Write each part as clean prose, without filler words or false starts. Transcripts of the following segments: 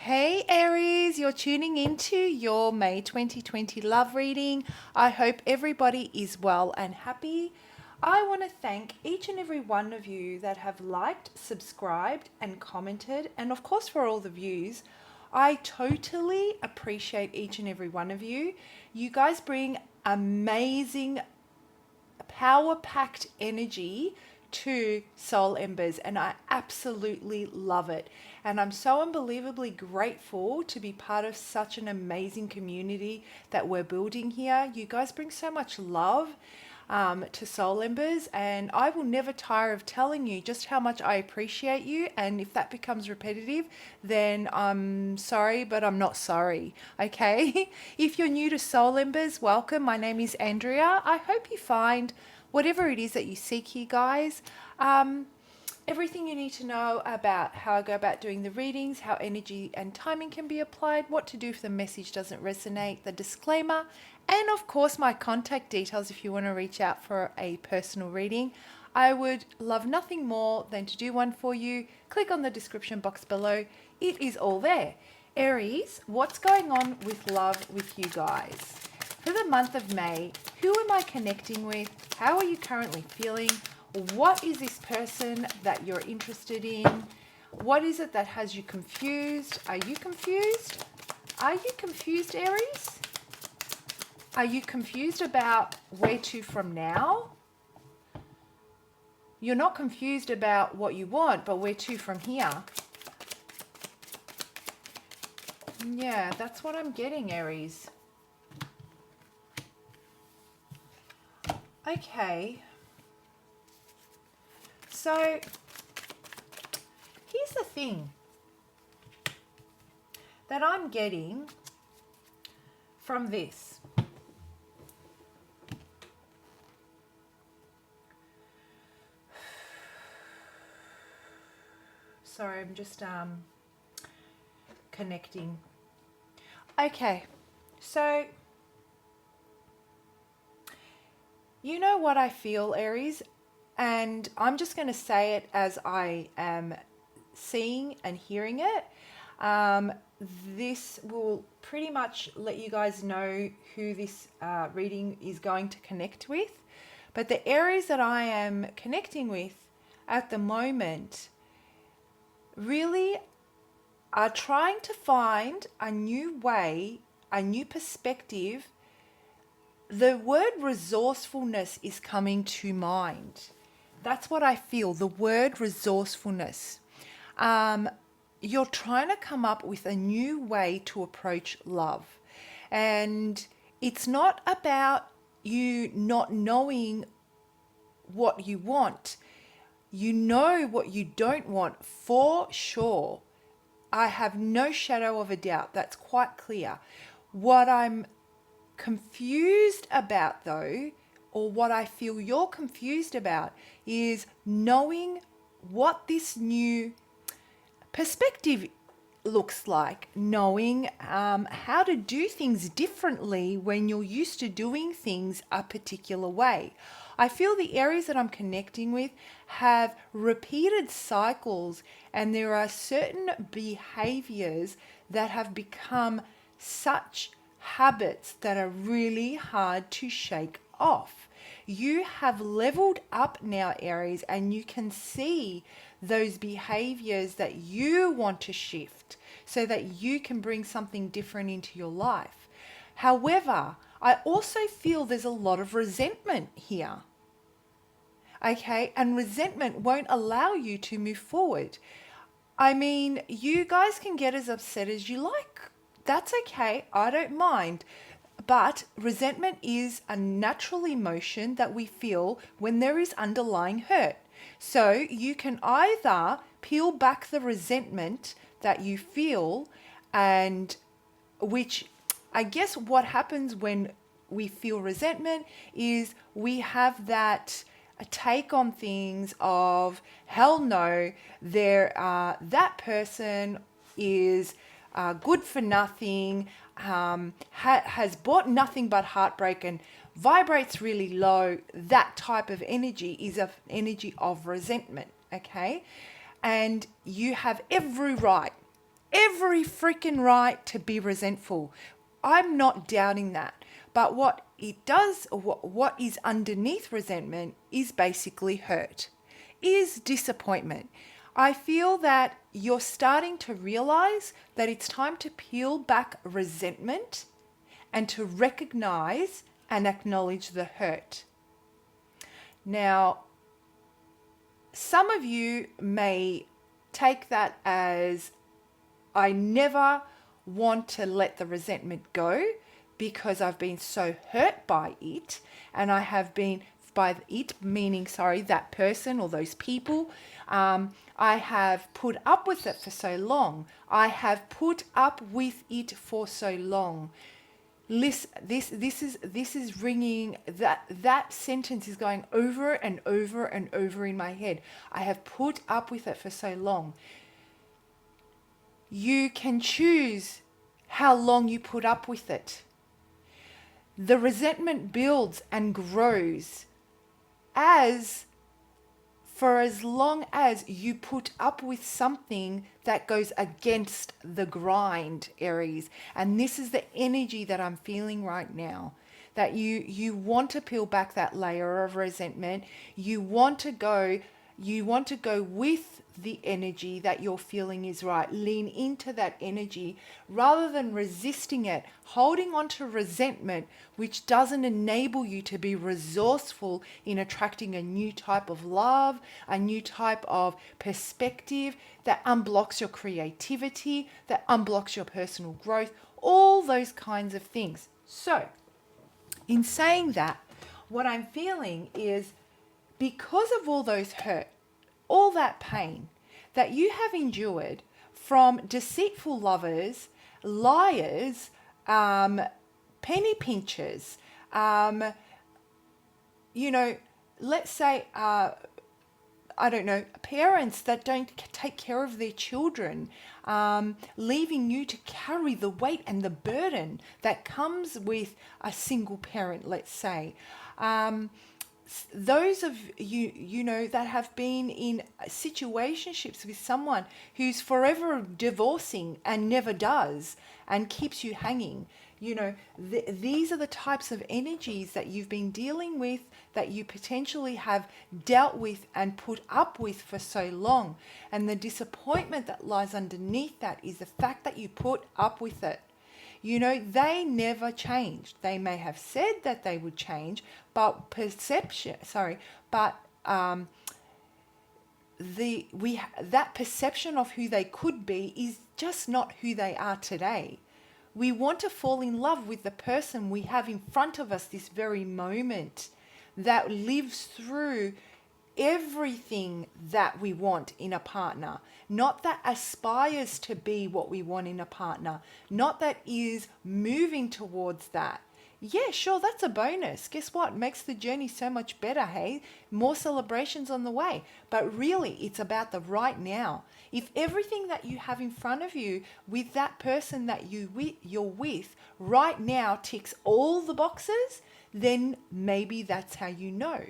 Hey Aries, you're tuning into your May 2020 love reading. I hope everybody is well and happy. I want to thank each and every one of you that have liked, subscribed, and commented, and of course for all the views. I totally appreciate each and every one of you. You guys bring amazing power-packed energy to Soul Embers, and I absolutely love it. And I'm so unbelievably grateful to be part of such an amazing community that we're building here. You guys bring so much love to Soul Embers, and I will never tire of telling you just how much I appreciate you. And if that becomes repetitive, then I'm sorry, but I'm not sorry. Okay. If you're new to Soul Embers, welcome. My name is Andrea. I hope you find whatever it is that you seek here, guys. Everything you need to know about how I go about doing the readings, how energy and timing can be applied, what to do if the message doesn't resonate, the disclaimer, and of course my contact details if you want to reach out for a personal reading. I would love nothing more than to do one for you. Click on the description box below. It is all there. Aries, what's going on with love with you guys? For the month of May, who am I connecting with? How are you currently feeling? What is this person that you're interested in? What is it that has you confused? Are you confused? Are you confused, Aries? Are you confused about where to from now? You're not confused about what you want, but where to from here? Yeah, that's what I'm getting, Aries. Okay. So, here's the thing that I'm getting from this. Sorry, I'm just connecting. Okay, so you know what I feel, Aries? And I'm just going to say it as I am seeing and hearing it. This will pretty much let you guys know who this reading is going to connect with. But the areas that I am connecting with at the moment really are trying to find a new way, a new perspective. The word resourcefulness is coming to mind. That's what I feel, the word resourcefulness. You're trying to come up with a new way to approach love. And it's not about you not knowing what you want. You know what you don't want for sure. I have no shadow of a doubt. That's quite clear. What I'm confused about, though, or what I feel you're confused about, is knowing what this new perspective looks like, knowing how to do things differently when you're used to doing things a particular way. I feel the areas that I'm connecting with have repeated cycles, and there are certain behaviors that have become such habits that are really hard to shake off. You have leveled up now, Aries, and you can see those behaviors that you want to shift so that you can bring something different into your life. However, I also feel there's a lot of resentment here. Okay, and resentment won't allow you to move forward. I mean, you guys can get as upset as you like. That's okay. I don't mind. But resentment is a natural emotion that we feel when there is underlying hurt. So you can either peel back the resentment that you feel, and which I guess what happens when we feel resentment is we have that a take on things of hell no, that person is good for nothing, has bought nothing but heartbreak and vibrates really low. That type of energy is an energy of resentment, okay? And you have every right every freaking right to be resentful. I'm not doubting that. But what it does, what is underneath resentment is basically hurt, is disappointment. I feel that you're starting to realize that it's time to peel back resentment and to recognize and acknowledge the hurt. Now, some of you may take that as, I never want to let the resentment go because I've been so hurt by it, and I have been, by it meaning, sorry, that person or those people, I have put up with it for so long. I have put up with it for so long. Listen, this is ringing, that sentence is going over and over and over in my head. I have put up with it for so long. You can choose how long you put up with it. The resentment builds and grows for as long as you put up with something that goes against the grind, Aries. And this is the energy that I'm feeling right now. That you want to peel back that layer of resentment. You want to go with the energy that you're feeling is right. Lean into that energy rather than resisting it, holding on to resentment, which doesn't enable you to be resourceful in attracting a new type of love, a new type of perspective that unblocks your creativity, that unblocks your personal growth, all those kinds of things. So, in saying that, what I'm feeling is, because of all those hurt, all that pain that you have endured from deceitful lovers, liars, penny pinchers, let's say, I don't know, parents that don't take care of their children, leaving you to carry the weight and the burden that comes with a single parent, let's say. Those of you know that have been in situationships with someone who's forever divorcing and never does and keeps you hanging. These are the types of energies that you've been dealing with, that you potentially have dealt with and put up with for so long. And the disappointment that lies underneath that is the fact that you put up with it. They never changed. They may have said that they would change, but that perception of who they could be is just not who they are today. We want to fall in love with the person we have in front of us this very moment, that lives through everything that we want in a partner, not that aspires to be what we want in a partner, not that is moving towards that. Yeah, sure, that's a bonus. Guess what? Makes the journey so much better, hey? More celebrations on the way. But really, it's about the right now. If everything that you have in front of you with that person that you're with right now ticks all the boxes, then maybe that's how you know.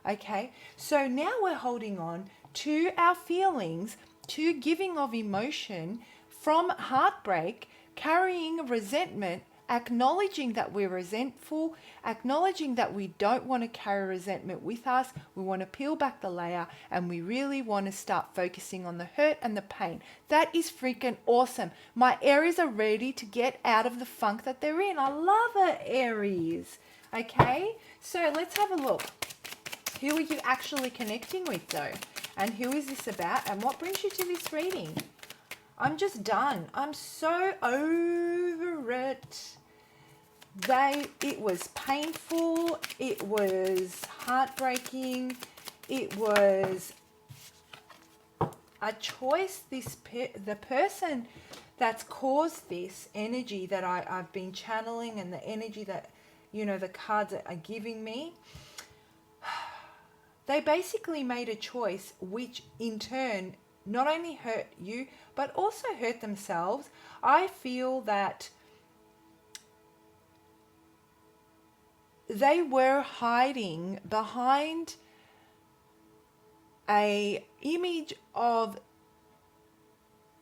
Okay, so now we're holding on to our feelings, to giving of emotion from heartbreak, carrying resentment, acknowledging that we're resentful, acknowledging that we don't want to carry resentment with us. We want to peel back the layer, and we really want to start focusing on the hurt and the pain. That is freaking awesome. My Aries are ready to get out of the funk that they're in. I love it, Aries. Okay, so let's have a look. Who are you actually connecting with though? And who is this about? And what brings you to this reading? I'm just done. I'm so over it. It was painful. It was heartbreaking. It was a choice. The person that's caused this energy that I've been channeling, and the energy that, the cards are giving me, they basically made a choice which in turn not only hurt you but also hurt themselves. I feel that they were hiding behind a image of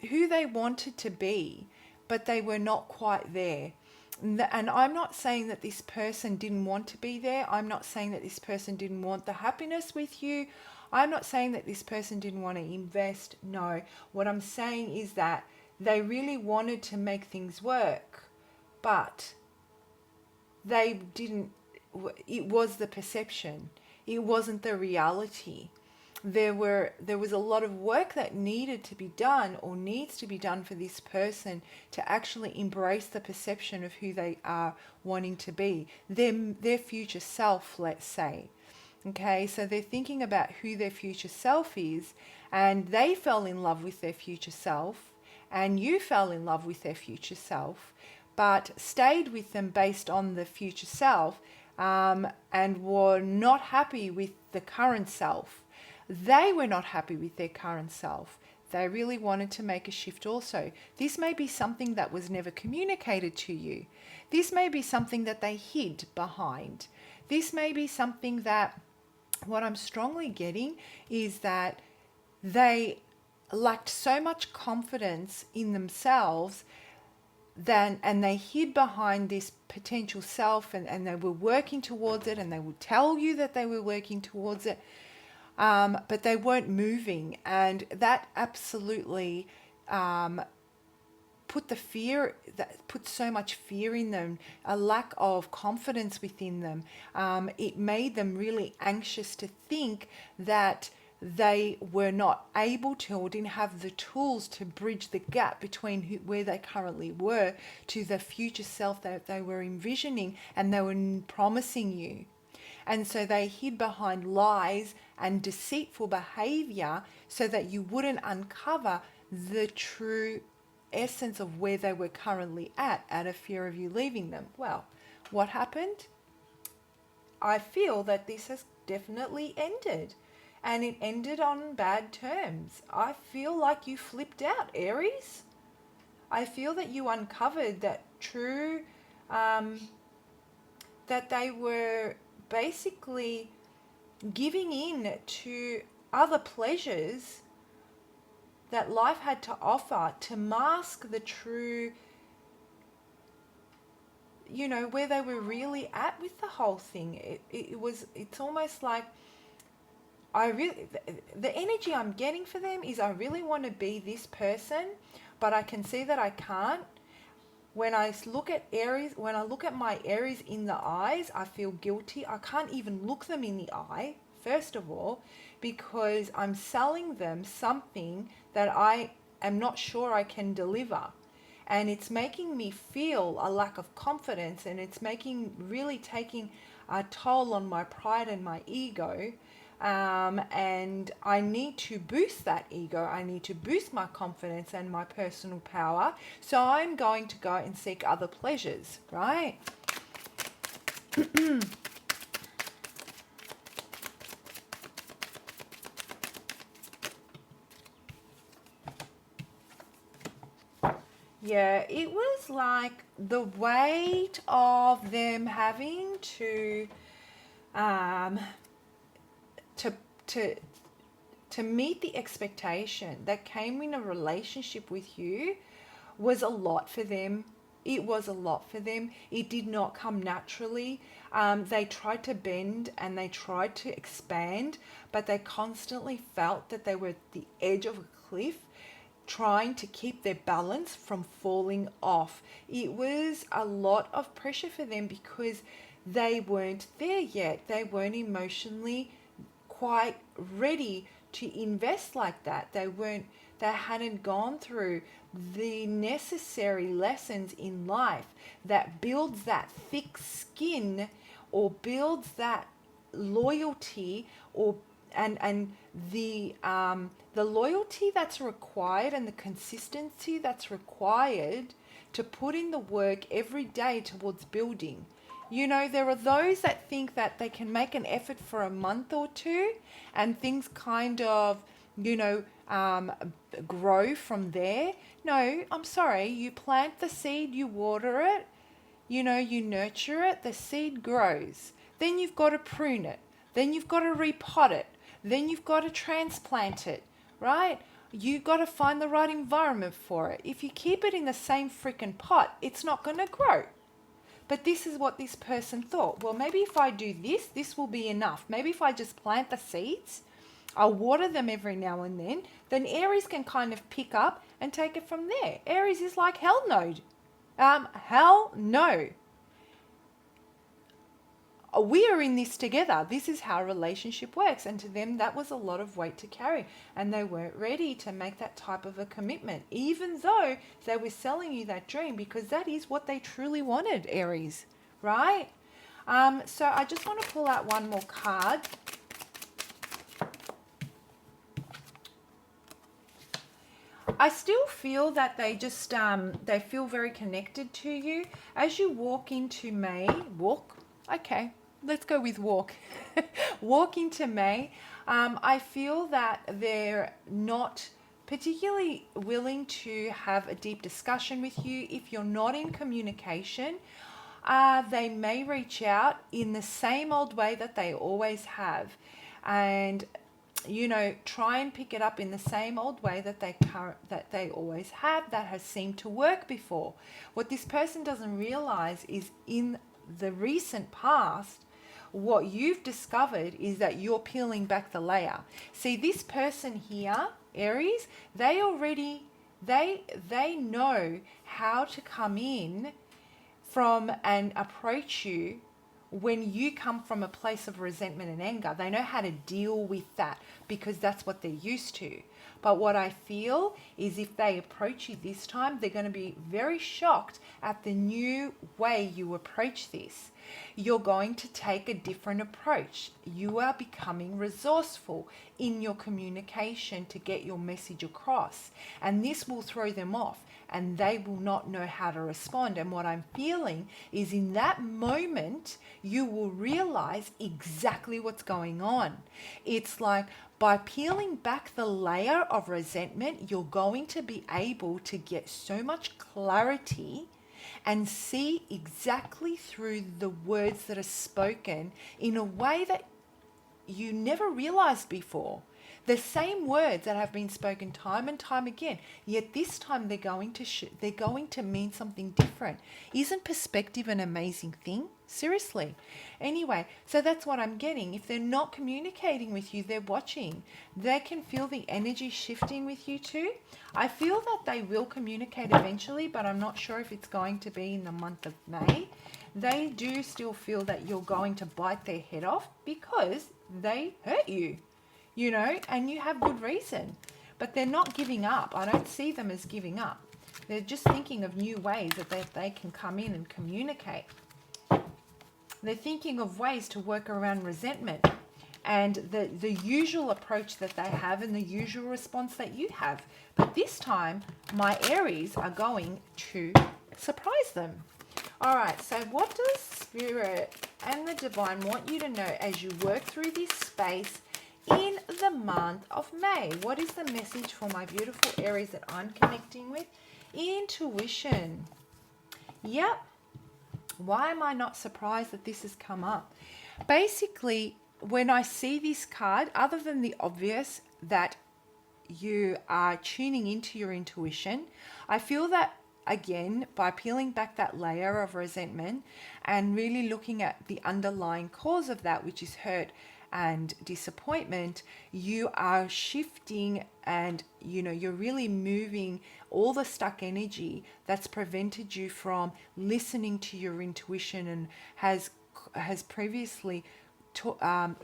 who they wanted to be, but they were not quite there. And I'm not saying that this person didn't want to be there. I'm not saying that this person didn't want the happiness with you. I'm not saying that this person didn't want to invest. No. What I'm saying is that they really wanted to make things work, but they didn't. It was the perception. It wasn't the reality. There was a lot of work that needed to be done or needs to be done for this person to actually embrace the perception of who they are wanting to be, their future self, let's say. Okay, so they're thinking about who their future self is, and they fell in love with their future self, and you fell in love with their future self, but stayed with them based on the future self, and were not happy with the current self. They were not happy with their current self. They really wanted to make a shift also. This may be something that was never communicated to you. This may be something that they hid behind. This may be something that, what I'm strongly getting is that they lacked so much confidence in themselves and they hid behind this potential self, and they were working towards it, and they would tell you that they were working towards it, but they weren't moving, and that absolutely put so much fear in them, a lack of confidence within them. It made them really anxious to think that they were not able to or didn't have the tools to bridge the gap between where they currently were to the future self that they were envisioning and they were promising you. And so they hid behind lies and deceitful behavior so that you wouldn't uncover the true essence of where they were currently at out of fear of you leaving them. Well, what happened? I feel that this has definitely ended, and it ended on bad terms. I feel like you flipped out, Aries. I feel that you uncovered that true, that they were basically giving in to other pleasures that life had to offer to mask the true, where they were really at with the whole thing. It's almost like the energy I'm getting for them is I really want to be this person, but I can see that I can't. When I look at Aries, when I look at my Aries in the eyes, I feel guilty. I can't even look them in the eye, first of all, because I'm selling them something that I am not sure I can deliver. And it's making me feel a lack of confidence, and it's really taking a toll on my pride and my ego. And I need to boost that ego. I need to boost my confidence and my personal power. So I'm going to go and seek other pleasures, right? Yeah, it was like the weight of them having to to meet the expectation that came in a relationship with you was a lot for them. It was a lot for them. It did not come naturally. They tried to bend and they tried to expand, but they constantly felt that they were at the edge of a cliff, trying to keep their balance from falling off. It was a lot of pressure for them because they weren't there yet. They weren't emotionally quite ready to invest like that. They hadn't gone through the necessary lessons in life that builds that thick skin or builds that loyalty and the loyalty that's required and the consistency that's required to put in the work every day towards building. There are those that think that they can make an effort for a month or two and things kind of, grow from there. No, I'm sorry. You plant the seed, you water it, you nurture it, the seed grows. Then you've got to prune it. Then you've got to repot it. Then you've got to transplant it, right? You got to find the right environment for it. If you keep it in the same freaking pot, it's not going to grow. But this is what this person thought. Well, maybe if I do this, this will be enough. Maybe if I just plant the seeds, I'll water them every now and then Aries can kind of pick up and take it from there. Aries is like, hell no. Hell no. We are in this together. This is how a relationship works. And to them, that was a lot of weight to carry. And they weren't ready to make that type of a commitment, even though they were selling you that dream, because that is what they truly wanted, Aries, right? So I just want to pull out one more card. I still feel that they just, they feel very connected to you. As you walk into May, okay, let's go with walk. Walk into May, I feel that they're not particularly willing to have a deep discussion with you. If you're not in communication, they may reach out in the same old way that they always have. And try and pick it up in the same old way that they always have, that has seemed to work before. What this person doesn't realize is in the recent past, what you've discovered is that you're peeling back the layer. See, this person here, Aries, they know how to come in from and approach you when you come from a place of resentment and anger. They know how to deal with that because that's what they're used to. But what I feel is if they approach you this time, they're going to be very shocked at the new way you approach this. You're going to take a different approach. You are becoming resourceful in your communication to get your message across. And this will throw them off, and they will not know how to respond. And what I'm feeling is in that moment, you will realize exactly what's going on. It's like by peeling back the layer of resentment, you're going to be able to get so much clarity and see exactly through the words that are spoken in a way that you never realized before. The same words that have been spoken time and time again, yet this time they're going to mean something different. Isn't perspective an amazing thing? Seriously. Anyway, so that's what I'm getting. If they're not communicating with you, they're watching. They can feel the energy shifting with you too. I feel that they will communicate eventually, but I'm not sure if it's going to be in the month of May. They do still feel that you're going to bite their head off because they hurt you. And you have good reason. But they're not giving up. I don't see them as giving up. They're just thinking of new ways that they can come in and communicate. They're thinking of ways to work around resentment and the usual approach that they have and the usual response that you have. But this time, my Aries are going to surprise them. All right, so what does Spirit and the Divine want you to know as you work through this space in the month of May? What is the message for my beautiful Aries that I'm connecting with? Intuition. Yep. Why am I not surprised that this has come up? Basically, when I see this card, other than the obvious that you are tuning into your intuition, I feel that, again, by peeling back that layer of resentment and really looking at the underlying cause of that, which is hurt and disappointment, you are shifting and you're really moving all the stuck energy that's prevented you from listening to your intuition and has previously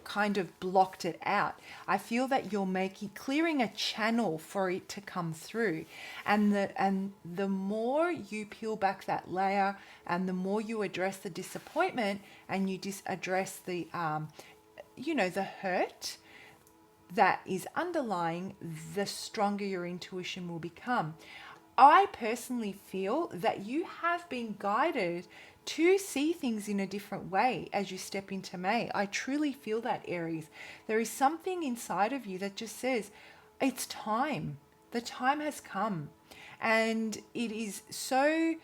kind of blocked it out. I feel that you're clearing a channel for it to come through, and the more you peel back that layer and the more you address the disappointment and you address the the hurt that is underlying, the stronger your intuition will become. I personally feel that you have been guided to see things in a different way as you step into May. I truly feel that, Aries. There is something inside of you that just says, it's time. The time has come. And it is so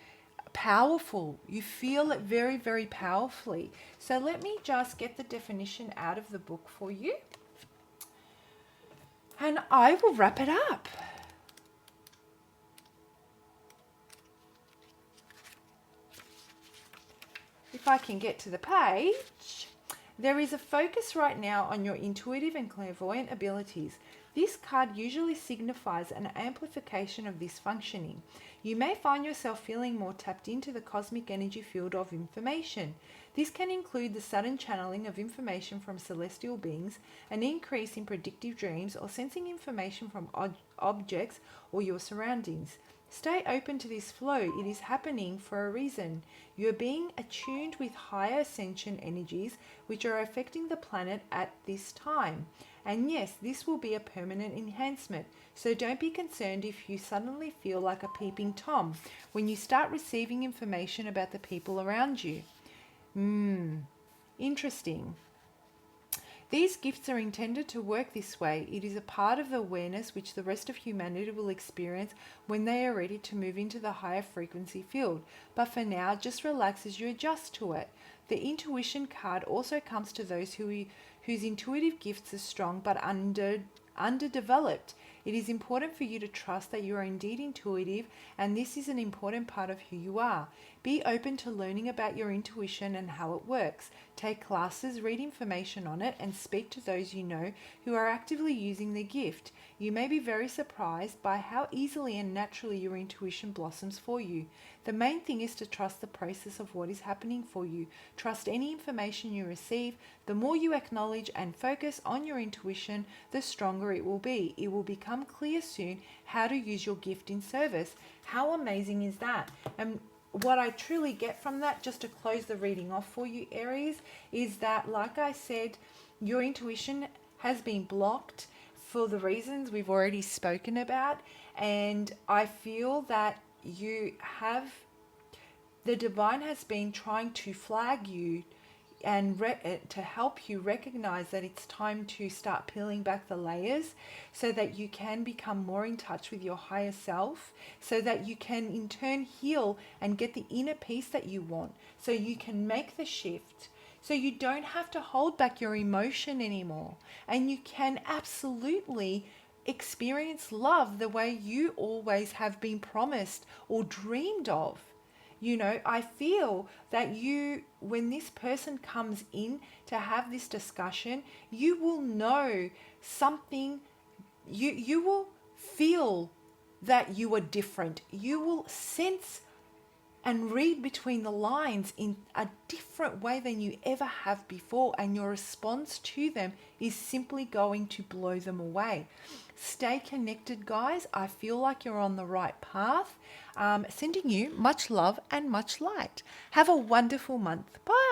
powerful. You feel it very, very powerfully. So let me just get the definition out of the book for you. And I will wrap it up. I can get to the page, there is a focus right now on your intuitive and clairvoyant abilities. This card usually signifies an amplification of this functioning. You may find yourself feeling more tapped into the cosmic energy field of information. This can include the sudden channeling of information from celestial beings, an increase in predictive dreams, or sensing information from objects or your surroundings. Stay open to this flow. It is happening for a reason. You are being attuned with higher ascension energies which are affecting the planet at this time. And yes, this will be a permanent enhancement. So don't be concerned if you suddenly feel like a peeping Tom when you start receiving information about the people around you. Interesting. These gifts are intended to work this way. It is a part of the awareness which the rest of humanity will experience when they are ready to move into the higher frequency field. But for now, just relax as you adjust to it. The intuition card also comes to those whose intuitive gifts are strong but underdeveloped. It is important for you to trust that you are indeed intuitive, and this is an important part of who you are. Be open to learning about your intuition and how it works. Take classes, read information on it, and speak to those you know who are actively using the gift. You may be very surprised by how easily and naturally your intuition blossoms for you. The main thing is to trust the process of what is happening for you. Trust any information you receive. The more you acknowledge and focus on your intuition, the stronger it will be. It will become clear soon how to use your gift in service. How amazing is that? And what I truly get from that, just to close the reading off for you, Aries, is that, like I said, your intuition has been blocked for the reasons we've already spoken about. And I feel that the divine has been trying to flag you and to help you recognize that it's time to start peeling back the layers so that you can become more in touch with your higher self, so that you can in turn heal and get the inner peace that you want, so you can make the shift, so you don't have to hold back your emotion anymore, and you can absolutely experience love the way you always have been promised or dreamed of. You know, I feel that when this person comes in to have this discussion, you will know something, you will feel that you are different. You will sense and read between the lines in a different way than you ever have before, and your response to them is simply going to blow them away. Stay connected, guys. I feel like you're on the right path. Sending you much love and much light. Have a wonderful month. Bye.